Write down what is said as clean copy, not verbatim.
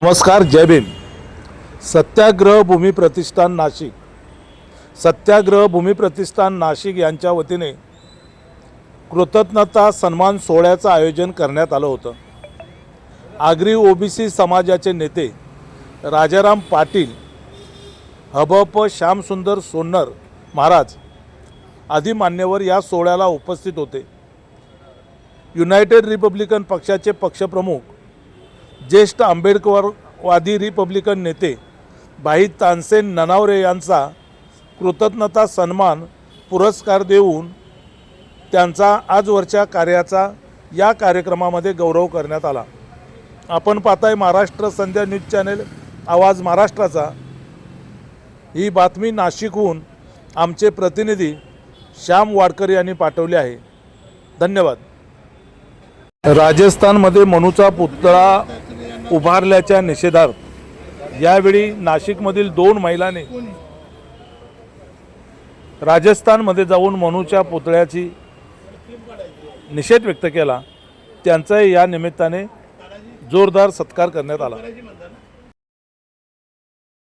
नमस्कार, जय भीम। सत्याग्रह भूमी प्रतिष्ठान नाशिक, सत्याग्रह भूमी प्रतिष्ठान नाशिक यांच्या वतीने कृतज्ञता सन्मान सोहळ्याचं आयोजन करण्यात आलं होतं। आगरी ओबीसी समाजाचे नेते राजाराम पाटील, हबप श्यामसुंदर सोन्नर महाराज आदी मान्यवर या सोहळ्याला उपस्थित होते। युनायटेड रिपब्लिकन पक्षाचे पक्षप्रमुख, ज्येष्ठ आंबेडकरवादी रिपब्लिकन नेते भाई तानसेन ननावरे यांचा कृतज्ञता सन्मान पुरस्कार देऊन त्यांचा आजवरच्या कार्याचा या कार्यक्रमामध्ये गौरव करण्यात आला। आपण पाहताय महाराष्ट्र संध्या न्यूज चॅनल, आवाज महाराष्ट्राचा। ही बातमी नाशिकहून आमचे प्रतिनिधी श्याम वाडकर यांनी पाठवली आहे। धन्यवाद। राजस्थानमध्ये मनुचा पुतळा उभारल्याच्या निषेधार्थ यावेळी नाशिकमधील 2 महिलांनी राजस्थानमध्ये जाऊन मनुच्या पुतळ्याची निषेध व्यक्त केला। त्यांचा या निमित्ताने जोरदार सत्कार करण्यात आला।